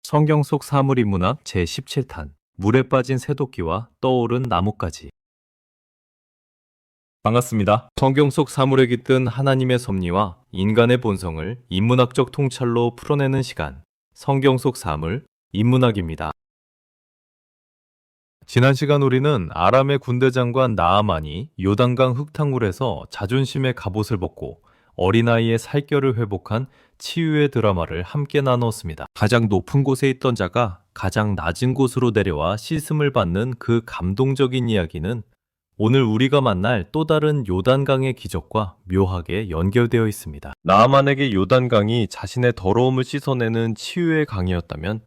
성경 속 사물 인문학 제17탄 물에 빠진 새도끼와 떠오른 나뭇가지. 반갑습니다. 성경 속 사물에 깃든 하나님의 섭리와 인간의 본성을 인문학적 통찰로 풀어내는 시간, 성경 속 사물 인문학입니다. 지난 시간 우리는 아람의 군대 장관 나아만이 요단강 흙탕물에서 자존심의 갑옷을 벗고 어린아이의 살결을 회복한 치유의 드라마를 함께 나눴습니다. 가장 높은 곳에 있던 자가 가장 낮은 곳으로 내려와 씻음을 받는 그 감동적인 이야기는 오늘 우리가 만날 또 다른 요단강의 기적과 묘하게 연결되어 있습니다. 나아만에게 요단강이 자신의 더러움을 씻어내는 치유의 강이었다면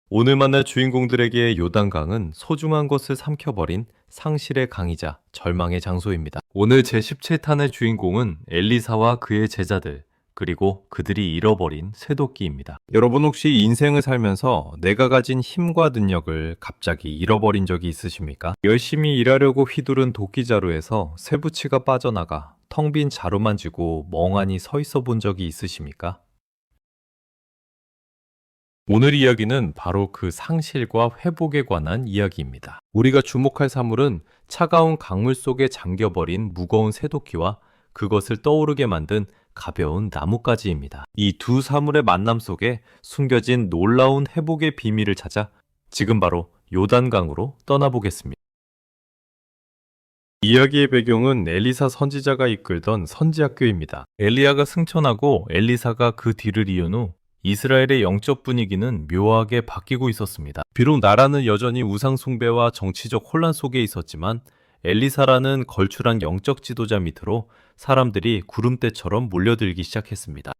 오늘 만날 주인공들에게 요단강은 소중한 것을 삼켜버린 상실의 강이자 절망의 장소입니다. 오늘 제17탄의 주인공은 엘리사와 그의 제자들, 그리고 그들이 잃어버린 쇠도끼입니다. 여러분 혹시 인생을 살면서 내가 가진 힘과 능력을 갑자기 잃어버린 적이 있으십니까? 열심히 일하려고 휘두른 도끼자루에서 쇠붙이가 빠져나가 텅 빈 자루만 쥐고 멍하니 서 있어 본 적이 있으십니까? 오늘 이야기는 바로 그 상실과 회복에 관한 이야기입니다. 우리가 주목할 사물은 차가운 강물 속에 잠겨버린 무거운 쇠도끼와 그것을 떠오르게 만든 가벼운 나뭇가지입니다. 이 두 사물의 만남 속에 숨겨진 놀라운 회복의 비밀을 찾아 지금 바로 요단강으로 떠나보겠습니다. 이야기의 배경은 엘리사 선지자가 이끌던 선지학교입니다. 엘리야가 승천하고 엘리사가 그 뒤를 이은 후 이스라엘의 영적 분위기는 묘하게 바뀌고 있었습니다. 비록 나라는 여전히 우상 숭배와 정치적 혼란 속에 있었지만 엘리사라는 걸출한 영적 지도자 밑으로 사람들이 구름대처럼 몰려들기 시작했습니다.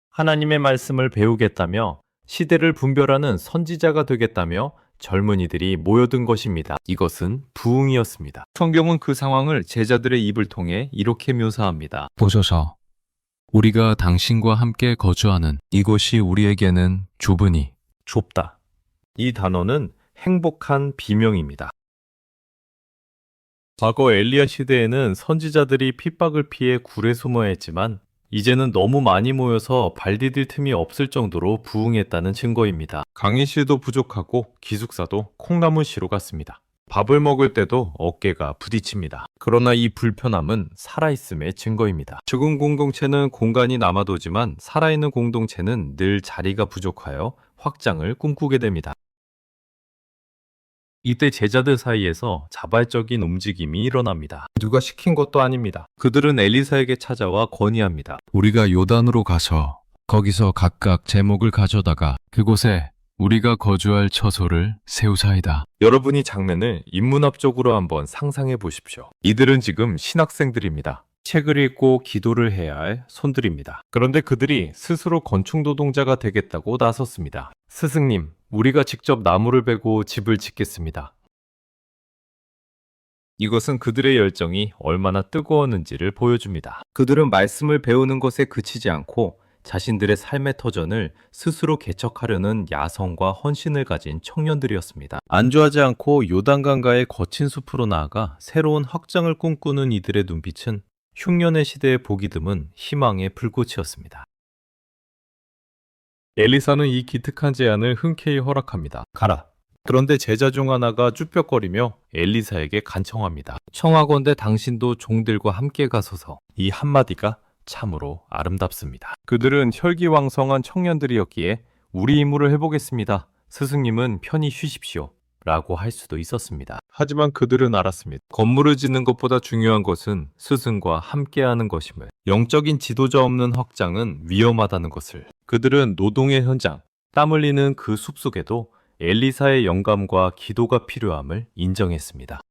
하나님의 말씀을 배우겠다며 시대를 분별하는 선지자가 되겠다며 젊은이들이 모여든 것입니다. 이것은 부흥이었습니다. 성경은 그 상황을 제자들의 입을 통해 이렇게 묘사합니다. 보소서, 우리가 당신과 함께 거주하는 이곳이 우리에게는 좁으니 좁다. 이 단어는 행복한 비명입니다. 과거 엘리야 시대에는 선지자들이 핍박을 피해 굴에 숨어야 했지만 이제는 너무 많이 모여서 발 디딜 틈이 없을 정도로 부흥했다는 증거입니다. 강의실도 부족하고 기숙사도 콩나물시로 갔습니다. 밥을 먹을 때도 어깨가 부딪힙니다. 그러나 이 불편함은 살아있음의 증거입니다. 죽은 공동체는 공간이 남아도지만 살아있는 공동체는 늘 자리가 부족하여 확장을 꿈꾸게 됩니다. 이때 제자들 사이에서 자발적인 움직임이 일어납니다. 누가 시킨 것도 아닙니다. 그들은 엘리사에게 찾아와 건의합니다. 우리가 요단으로 가서 거기서 각각 제목을 가져다가 그곳에 우리가 거주할 처소를 세우사이다. 여러분이 장면을 인문학적으로 한번 상상해 보십시오. 이들은 지금 신학생들입니다. 책을 읽고 기도를 해야 할 손들입니다. 그런데 그들이 스스로 건축노동자가 되겠다고 나섰습니다. 스승님, 우리가 직접 나무를 베고 집을 짓겠습니다. 이것은 그들의 열정이 얼마나 뜨거웠는지를 보여줍니다. 그들은 말씀을 배우는 것에 그치지 않고 자신들의 삶의 터전을 스스로 개척하려는 야성과 헌신을 가진 청년들이었습니다. 안주하지 않고 요단강가의 거친 숲으로 나아가 새로운 확장을 꿈꾸는 이들의 눈빛은 흉년의 시대에 보기 드문 희망의 불꽃이었습니다. 엘리사는 이 기특한 제안을 흔쾌히 허락합니다. 가라. 그런데 제자 중 하나가 쭈뼛거리며 엘리사에게 간청합니다. 청하건대 당신도 종들과 함께 가소서. 이 한마디가 참으로 아름답습니다. 그들은 혈기왕성한 청년들이었기에 우리 임무를 해보겠습니다. 스승님은 편히 쉬십시오. 라고 할 수도 있었습니다. 하지만 그들은 알았습니다. 건물을 짓는 것보다 중요한 것은 스승과 함께하는 것임을, 영적인 지도자 없는 확장은 위험하다는 것을. 그들은 노동의 현장, 땀 흘리는 그 숲속에도 엘리사의 영감과 기도가 필요함을 인정했습니다.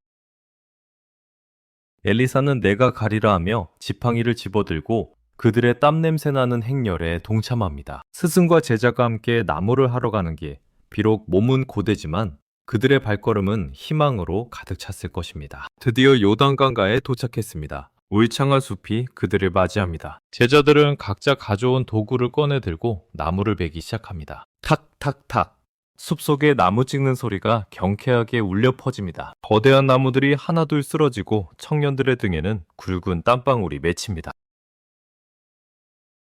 엘리사는 내가 가리라 하며 지팡이를 집어들고 그들의 땀냄새 나는 행렬에 동참합니다. 스승과 제자가 함께 나무를 하러 가는 길, 비록 몸은 고되지만 그들의 발걸음은 희망으로 가득 찼을 것입니다. 드디어 요단강가에 도착했습니다. 울창한 숲이 그들을 맞이합니다. 제자들은 각자 가져온 도구를 꺼내 들고 나무를 베기 시작합니다. 탁탁탁. 숲속에 나무 찍는 소리가 경쾌하게 울려 퍼집니다. 거대한 나무들이 하나둘 쓰러지고 청년들의 등에는 굵은 땀방울이 맺힙니다.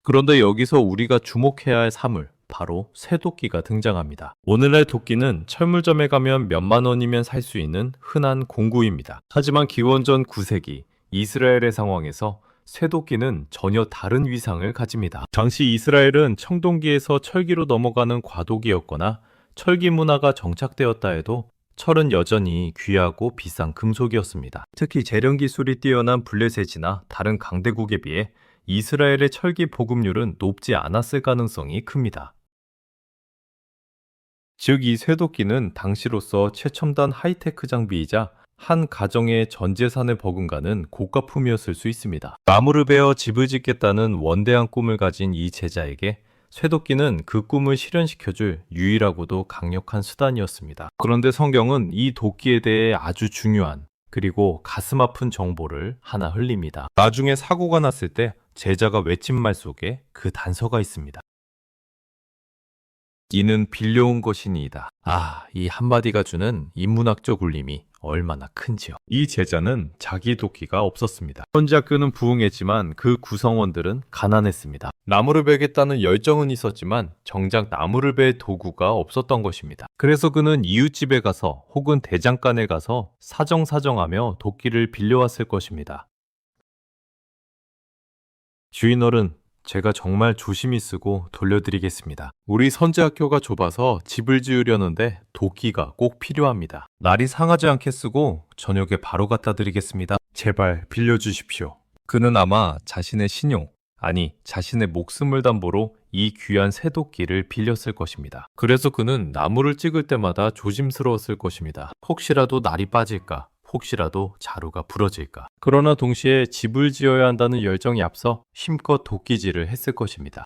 그런데 여기서 우리가 주목해야 할 사물, 바로 쇠도끼가 등장합니다. 오늘날 도끼는 철물점에 가면 몇만 원이면 살 수 있는 흔한 공구입니다. 하지만 기원전 9세기 이스라엘의 상황에서 쇠도끼는 전혀 다른 위상을 가집니다. 당시 이스라엘은 청동기에서 철기로 넘어가는 과도기였거나 철기 문화가 정착되었다 해도 철은 여전히 귀하고 비싼 금속이었습니다. 특히 재련 기술이 뛰어난 블레셋이나 다른 강대국에 비해 이스라엘의 철기 보급률은 높지 않았을 가능성이 큽니다. 즉, 이 쇠도끼는 당시로서 최첨단 하이테크 장비이자 한 가정의 전 재산을 버금가는 고가품이었을 수 있습니다. 나무를 베어 집을 짓겠다는 원대한 꿈을 가진 이 제자에게 쇠도끼는 그 꿈을 실현시켜줄 유일하고도 강력한 수단이었습니다. 그런데 성경은 이 도끼에 대해 아주 중요한 그리고 가슴 아픈 정보를 하나 흘립니다. 나중에 사고가 났을 때 제자가 외친 말 속에 그 단서가 있습니다. 이는 빌려온 것이니이다. 이 한마디가 주는 인문학적 울림이 얼마나 큰지요. 이 제자는 자기 도끼가 없었습니다. 현지학교는 부흥했지만 그 구성원들은 가난했습니다. 나무를 베겠다는 열정은 있었지만 정작 나무를 벨 도구가 없었던 것입니다. 그래서 그는 이웃집에 가서 혹은 대장간에 가서 사정사정하며 도끼를 빌려왔을 것입니다. 주인어른, 제가 정말 조심히 쓰고 돌려드리겠습니다. 우리 선제학교가 좁아서 집을 지으려는데 도끼가 꼭 필요합니다. 날이 상하지 않게 쓰고 저녁에 바로 갖다 드리겠습니다. 제발 빌려주십시오. 그는 아마 자신의 신용, 아니 자신의 목숨을 담보로 이 귀한 쇠도끼를 빌렸을 것입니다. 그래서 그는 나무를 찍을 때마다 조심스러웠을 것입니다. 혹시라도 날이 빠질까? 혹시라도 자루가 부러질까. 그러나 동시에 집을 지어야 한다는 열정이 앞서 힘껏 도끼질을 했을 것입니다.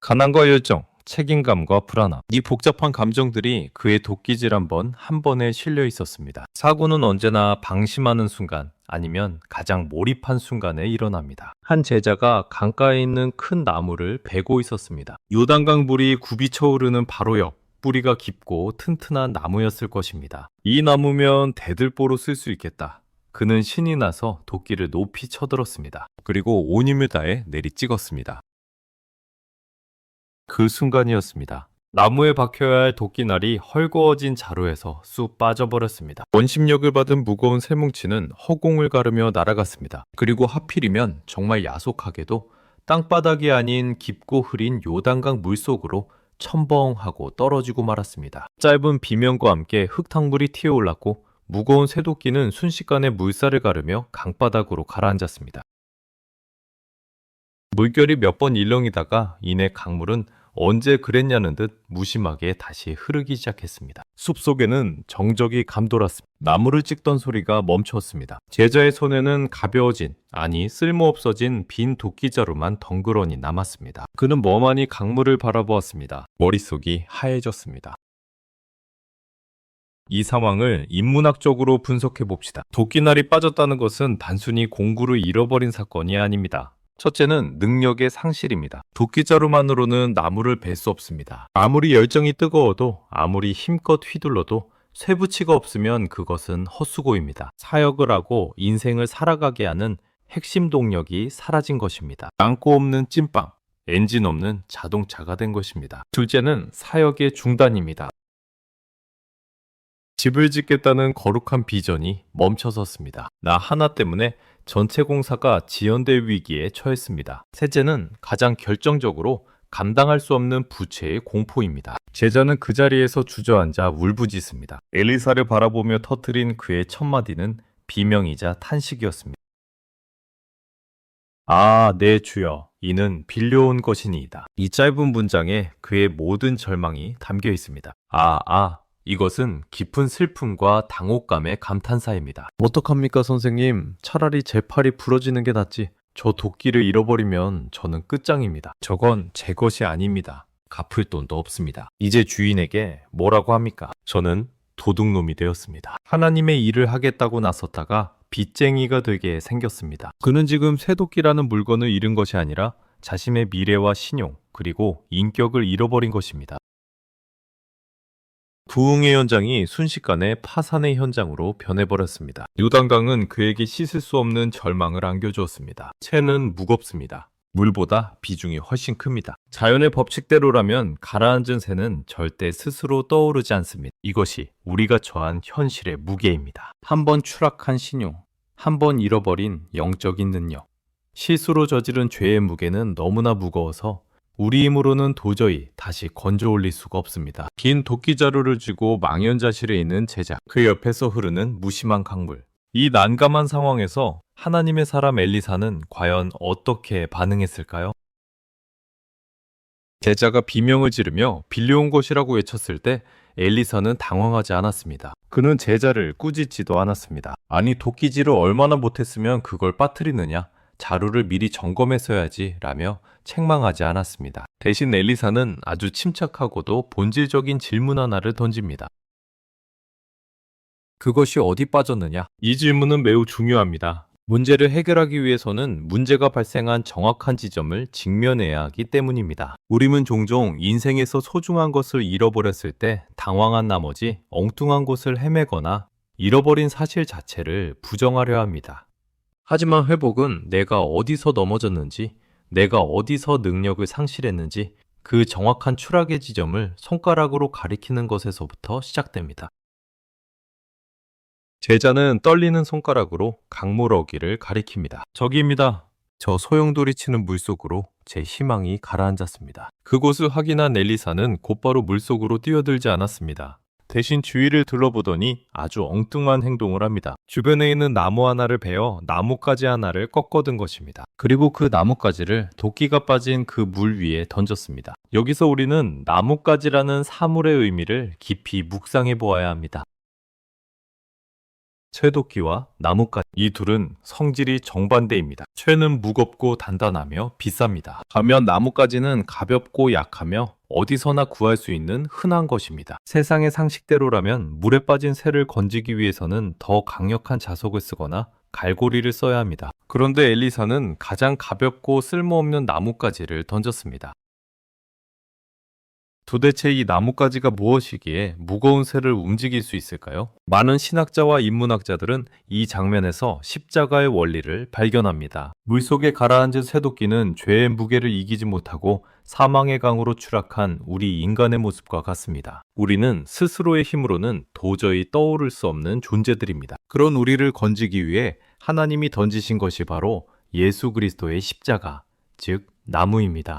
가난과 열정, 책임감과 불안함, 이 복잡한 감정들이 그의 도끼질 한 번에 실려 있었습니다. 사고는 언제나 방심하는 순간 아니면 가장 몰입한 순간에 일어납니다. 한 제자가 강가에 있는 큰 나무를 베고 있었습니다. 요단강 물이 굽이쳐 오르는 바로 옆 뿌리가 깊고 튼튼한 나무였을 것입니다. 이 나무면 대들보로 쓸 수 있겠다. 그는 신이 나서 도끼를 높이 쳐들었습니다. 그리고 온 힘을 다해 내리 찍었습니다. 그 순간이었습니다. 나무에 박혀야 할 도끼날이 헐거워진 자루에서 쑥 빠져버렸습니다. 원심력을 받은 무거운 쇠뭉치는 허공을 가르며 날아갔습니다. 그리고 하필이면 정말 야속하게도 땅바닥이 아닌 깊고 흐린 요단강 물속으로 첨벙하고 떨어지고 말았습니다. 짧은 비명과 함께 흙탕물이 튀어올랐고 무거운 쇠도끼는 순식간에 물살을 가르며 강바닥으로 가라앉았습니다. 물결이 몇 번 일렁이다가 이내 강물은 언제 그랬냐는 듯 무심하게 다시 흐르기 시작했습니다. 숲속에는 정적이 감돌았습니다. 나무를 찍던 소리가 멈추었습니다. 제자의 손에는 가벼워진, 아니 쓸모없어진 빈 도끼자루만 덩그러니 남았습니다. 그는 멍하니 강물을 바라보았습니다. 머릿속이 하얘졌습니다. 이 상황을 인문학적으로 분석해 봅시다. 도끼날이 빠졌다는 것은 단순히 공구를 잃어버린 사건이 아닙니다. 첫째는 능력의 상실입니다. 도끼자루만으로는 나무를 벨 수 없습니다. 아무리 열정이 뜨거워도 아무리 힘껏 휘둘러도 쇠붙이가 없으면 그것은 헛수고입니다. 사역을 하고 인생을 살아가게 하는 핵심 동력이 사라진 것입니다. 랑고 없는 찐빵, 엔진 없는 자동차가 된 것입니다. 둘째는 사역의 중단입니다. 집을 짓겠다는 거룩한 비전이 멈춰섰습니다. 나 하나 때문에 전체 공사가 지연될 위기에 처했습니다. 셋째는 가장 결정적으로 감당할 수 없는 부채의 공포입니다. 제자는 그 자리에서 주저앉아 울부짖습니다. 엘리사를 바라보며 터뜨린 그의 첫 마디는 비명이자 탄식이었습니다. 네 주여, 이는 빌려온 것이니이다. 이 짧은 문장에 그의 모든 절망이 담겨 있습니다. 이것은 깊은 슬픔과 당혹감의 감탄사입니다. 어떡합니까, 선생님? 차라리 제 팔이 부러지는 게 낫지. 저 도끼를 잃어버리면 저는 끝장입니다. 저건 제 것이 아닙니다. 갚을 돈도 없습니다. 이제 주인에게 뭐라고 합니까? 저는 도둑놈이 되었습니다. 하나님의 일을 하겠다고 나섰다가 빚쟁이가 되게 생겼습니다. 그는 지금 쇠도끼라는 물건을 잃은 것이 아니라 자신의 미래와 신용, 그리고 인격을 잃어버린 것입니다. 부흥의 현장이 순식간에 파산의 현장으로 변해버렸습니다. 요단강은 그에게 씻을 수 없는 절망을 안겨주었습니다. 채는 무겁습니다. 물보다 비중이 훨씬 큽니다. 자연의 법칙대로라면 가라앉은 새는 절대 스스로 떠오르지 않습니다. 이것이 우리가 처한 현실의 무게입니다. 한 번 추락한 신용, 한 번 잃어버린 영적인 능력. 실수로 저지른 죄의 무게는 너무나 무거워서 우리 힘으로는 도저히 다시 건져 올릴 수가 없습니다. 긴 도끼 자루를 쥐고 망연자실해 있는 제자, 그 옆에서 흐르는 무심한 강물. 이 난감한 상황에서 하나님의 사람 엘리사는 과연 어떻게 반응했을까요? 제자가 비명을 지르며 빌려온 것이라고 외쳤을 때 엘리사는 당황하지 않았습니다. 그는 제자를 꾸짖지도 않았습니다. 아니, 도끼질을 얼마나 못했으면 그걸 빠뜨리느냐? 자루를 미리 점검했어야지 라며 책망하지 않았습니다. 대신 엘리사는 아주 침착하고도 본질적인 질문 하나를 던집니다. 그것이 어디 빠졌느냐? 이 질문은 매우 중요합니다. 문제를 해결하기 위해서는 문제가 발생한 정확한 지점을 직면해야 하기 때문입니다. 우리는 종종 인생에서 소중한 것을 잃어버렸을 때 당황한 나머지 엉뚱한 곳을 헤매거나 잃어버린 사실 자체를 부정하려 합니다. 하지만 회복은 내가 어디서 넘어졌는지, 내가 어디서 능력을 상실했는지 그 정확한 추락의 지점을 손가락으로 가리키는 것에서부터 시작됩니다. 제자는 떨리는 손가락으로 강물 어귀를 가리킵니다. 저기입니다. 저 소용돌이 치는 물속으로 제 희망이 가라앉았습니다. 그곳을 확인한 엘리사는 곧바로 물속으로 뛰어들지 않았습니다. 대신 주위를 둘러보더니 아주 엉뚱한 행동을 합니다. 주변에 있는 나무 하나를 베어 나뭇가지 하나를 꺾어든 것입니다. 그리고 그 나뭇가지를 도끼가 빠진 그 물 위에 던졌습니다. 여기서 우리는 나뭇가지라는 사물의 의미를 깊이 묵상해 보아야 합니다. 쇠도끼와 나뭇가지, 이 둘은 성질이 정반대입니다. 쇠는 무겁고 단단하며 비쌉니다. 반면 나뭇가지는 가볍고 약하며 어디서나 구할 수 있는 흔한 것입니다. 세상의 상식대로라면 물에 빠진 새를 건지기 위해서는 더 강력한 자석을 쓰거나 갈고리를 써야 합니다. 그런데 엘리사는 가장 가볍고 쓸모없는 나뭇가지를 던졌습니다. 도대체 이 나뭇가지가 무엇이기에 무거운 새를 움직일 수 있을까요? 많은 신학자와 인문학자들은 이 장면에서 십자가의 원리를 발견합니다. 물속에 가라앉은 쇠도끼는 죄의 무게를 이기지 못하고 사망의 강으로 추락한 우리 인간의 모습과 같습니다. 우리는 스스로의 힘으로는 도저히 떠오를 수 없는 존재들입니다. 그런 우리를 건지기 위해 하나님이 던지신 것이 바로 예수 그리스도의 십자가, 즉 나무입니다.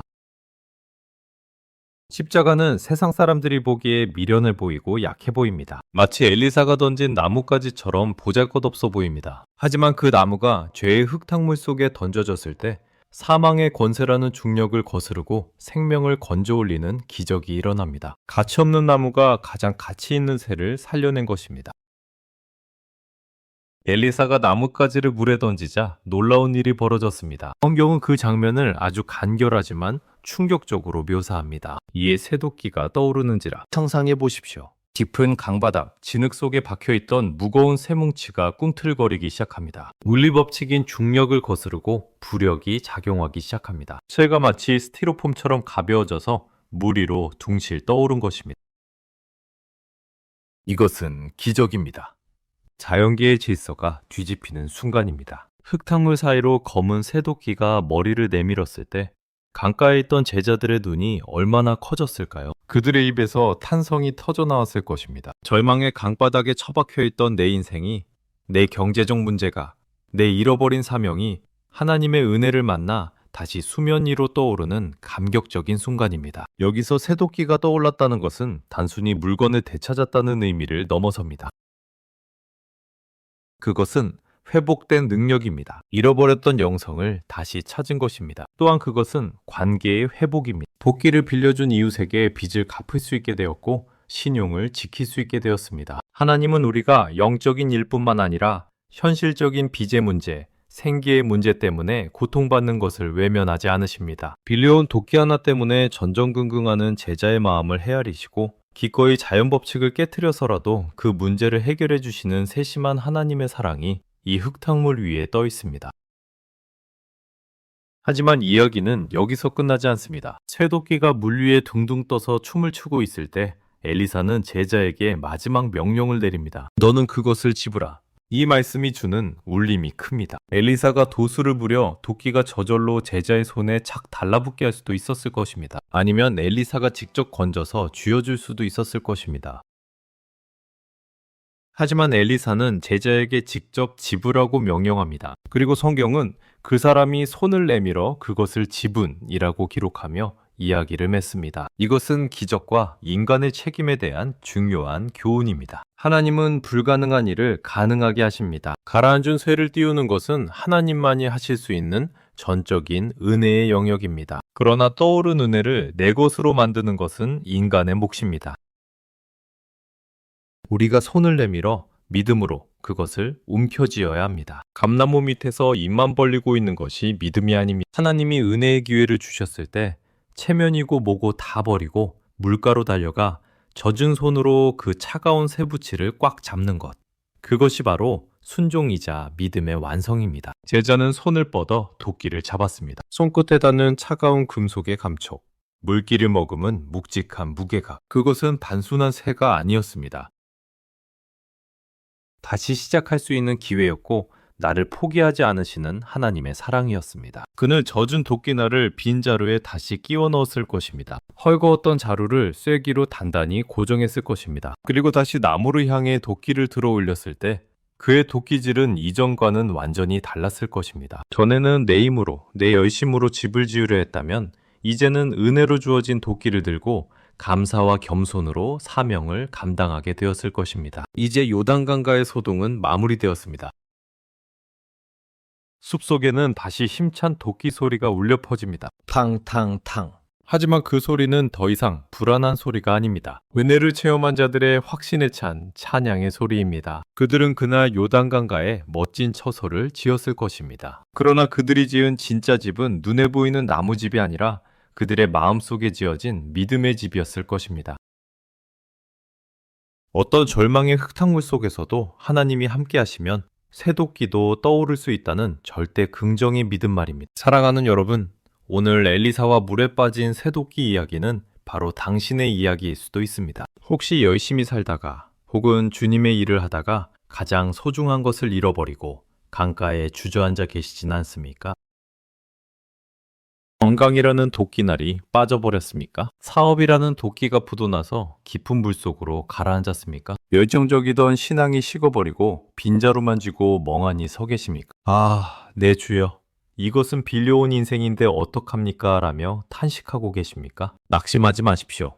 십자가는 세상 사람들이 보기에 미련해 보이고 약해 보입니다. 마치 엘리사가 던진 나뭇가지처럼 보잘것없어 보입니다. 하지만 그 나무가 죄의 흙탕물 속에 던져졌을 때 사망의 권세라는 중력을 거스르고 생명을 건져 올리는 기적이 일어납니다. 가치 없는 나무가 가장 가치 있는 새를 살려낸 것입니다. 엘리사가 나뭇가지를 물에 던지자 놀라운 일이 벌어졌습니다. 성경은 그 장면을 아주 간결하지만 충격적으로 묘사합니다. 이에 쇠도끼가 떠오르는지라 상상해 보십시오. 깊은 강바닥, 진흙 속에 박혀있던 무거운 쇠뭉치가 꿈틀거리기 시작합니다. 물리법칙인 중력을 거스르고 부력이 작용하기 시작합니다. 쇠가 마치 스티로폼처럼 가벼워져서 물 위로 둥실 떠오른 것입니다. 이것은 기적입니다. 자연계의 질서가 뒤집히는 순간입니다. 흙탕물 사이로 검은 쇠도끼가 머리를 내밀었을 때 강가에 있던 제자들의 눈이 얼마나 커졌을까요? 그들의 입에서 탄성이 터져나왔을 것입니다. 절망의 강바닥에 처박혀 있던 내 인생이, 내 경제적 문제가, 내 잃어버린 사명이 하나님의 은혜를 만나 다시 수면 위로 떠오르는 감격적인 순간입니다. 여기서 쇠도끼가 떠올랐다는 것은 단순히 물건을 되찾았다는 의미를 넘어섭니다. 그것은 회복된 능력입니다. 잃어버렸던 영성을 다시 찾은 것입니다. 또한 그것은 관계의 회복입니다. 도끼를 빌려준 이웃에게 빚을 갚을 수 있게 되었고 신용을 지킬 수 있게 되었습니다. 하나님은 우리가 영적인 일뿐만 아니라 현실적인 빚의 문제, 생계의 문제 때문에 고통받는 것을 외면하지 않으십니다. 빌려온 도끼 하나 때문에 전전긍긍하는 제자의 마음을 헤아리시고 기꺼이 자연 법칙을 깨트려서라도 그 문제를 해결해 주시는 세심한 하나님의 사랑이 이 흙탕물 위에 떠 있습니다. 하지만 이야기는 여기서 끝나지 않습니다. 쇠도끼가 물 위에 둥둥 떠서 춤을 추고 있을 때 엘리사는 제자에게 마지막 명령을 내립니다. 너는 그것을 집으라. 이 말씀이 주는 울림이 큽니다. 엘리사가 도수를 부려 도끼가 저절로 제자의 손에 착 달라붙게 할 수도 있었을 것입니다. 아니면 엘리사가 직접 건져서 쥐어줄 수도 있었을 것입니다. 하지만 엘리사는 제자에게 직접 집으라고 명령합니다. 그리고 성경은 그 사람이 손을 내밀어 그것을 집은이라고 기록하며 이야기를 맺습니다. 이것은 기적과 인간의 책임에 대한 중요한 교훈입니다. 하나님은 불가능한 일을 가능하게 하십니다. 가라앉은 쇠를 띄우는 것은 하나님만이 하실 수 있는 전적인 은혜의 영역입니다. 그러나 떠오른 은혜를 내 것으로 만드는 것은 인간의 몫입니다. 우리가 손을 내밀어 믿음으로 그것을 움켜쥐어야 합니다. 감나무 밑에서 입만 벌리고 있는 것이 믿음이 아닙니다. 하나님이 은혜의 기회를 주셨을 때 체면이고 뭐고 다 버리고 물가로 달려가 젖은 손으로 그 차가운 쇠붙이를 꽉 잡는 것. 그것이 바로 순종이자 믿음의 완성입니다. 제자는 손을 뻗어 도끼를 잡았습니다. 손끝에 닿는 차가운 금속의 감촉. 물기를 머금은 묵직한 무게감. 그것은 단순한 새가 아니었습니다. 다시 시작할 수 있는 기회였고 나를 포기하지 않으시는 하나님의 사랑이었습니다. 그는 젖은 도끼날을 빈 자루에 다시 끼워 넣었을 것입니다. 헐거웠던 자루를 쐐기로 단단히 고정했을 것입니다. 그리고 다시 나무를 향해 도끼를 들어 올렸을 때 그의 도끼질은 이전과는 완전히 달랐을 것입니다. 전에는 내 힘으로, 내 열심으로 집을 지으려 했다면 이제는 은혜로 주어진 도끼를 들고 감사와 겸손으로 사명을 감당하게 되었을 것입니다. 이제 요단강가의 소동은 마무리되었습니다. 숲속에는 다시 힘찬 도끼 소리가 울려 퍼집니다. 탕탕탕. 하지만 그 소리는 더 이상 불안한 소리가 아닙니다. 은혜를 체험한 자들의 확신에 찬 찬양의 소리입니다. 그들은 그날 요단강가에 멋진 처소를 지었을 것입니다. 그러나 그들이 지은 진짜 집은 눈에 보이는 나무집이 아니라 그들의 마음속에 지어진 믿음의 집이었을 것입니다. 어떤 절망의 흙탕물 속에서도 하나님이 함께 하시면 새도끼도 떠오를 수 있다는 절대 긍정의 믿음 말입니다. 사랑하는 여러분, 오늘 엘리사와 물에 빠진 새도끼 이야기는 바로 당신의 이야기일 수도 있습니다. 혹시 열심히 살다가 혹은 주님의 일을 하다가 가장 소중한 것을 잃어버리고 강가에 주저앉아 계시진 않습니까? 건강이라는 도끼날이 빠져버렸습니까? 사업이라는 도끼가 부도나서 깊은 물 속으로 가라앉았습니까? 열정적이던 신앙이 식어버리고 빈자루만 쥐고 멍하니 서 계십니까? 아, 내 주여. 이것은 빌려온 인생인데 어떡합니까? 라며 탄식하고 계십니까? 낙심하지 마십시오.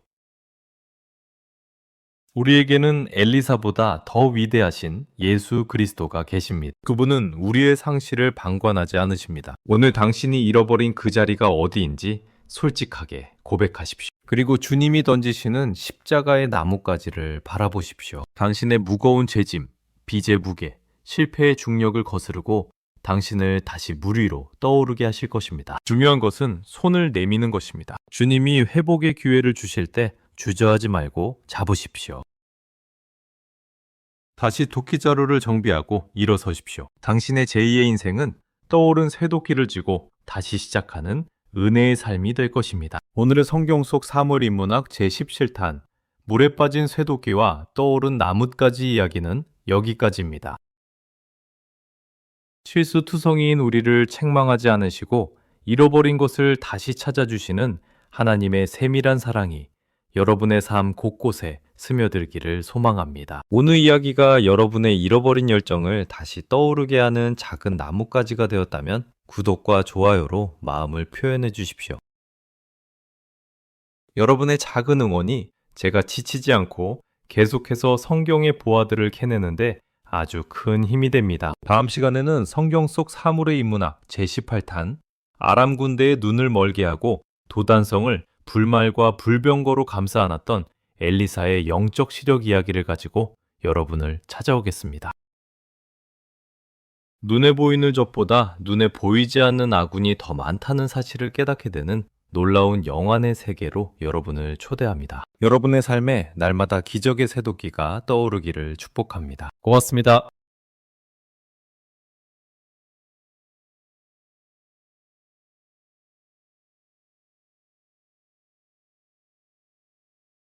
우리에게는 엘리사보다 더 위대하신 예수 그리스도가 계십니다. 그분은 우리의 상실을 방관하지 않으십니다. 오늘 당신이 잃어버린 그 자리가 어디인지 솔직하게 고백하십시오. 그리고 주님이 던지시는 십자가의 나뭇가지를 바라보십시오. 당신의 무거운 죄짐, 빚의 무게, 실패의 중력을 거스르고 당신을 다시 물 위로 떠오르게 하실 것입니다. 중요한 것은 손을 내미는 것입니다. 주님이 회복의 기회를 주실 때 주저하지 말고 잡으십시오. 다시 도끼자루를 정비하고 일어서십시오. 당신의 제2의 인생은 떠오른 쇠도끼를 쥐고 다시 시작하는 은혜의 삶이 될 것입니다. 오늘의 성경 속 사물 인문학 제17탄 물에 빠진 쇠도끼와 떠오른 나뭇가지 이야기는 여기까지입니다. 실수투성이인 우리를 책망하지 않으시고 잃어버린 것을 다시 찾아주시는 하나님의 세밀한 사랑이 여러분의 삶 곳곳에 스며들기를 소망합니다. 오늘 이야기가 여러분의 잃어버린 열정을 다시 떠오르게 하는 작은 나뭇가지가 되었다면 구독과 좋아요로 마음을 표현해 주십시오. 여러분의 작은 응원이 제가 지치지 않고 계속해서 성경의 보화들을 캐내는데 아주 큰 힘이 됩니다. 다음 시간에는 성경 속 사물의 인문학 제18탄 아람 군대의 눈을 멀게 하고 도단성을 불말과 불병거로 감싸 안았던 엘리사의 영적 시력 이야기를 가지고 여러분을 찾아오겠습니다. 눈에 보이는 적보다 눈에 보이지 않는 아군이 더 많다는 사실을 깨닫게 되는 놀라운 영안의 세계로 여러분을 초대합니다. 여러분의 삶에 날마다 기적의 새도끼가 떠오르기를 축복합니다. 고맙습니다.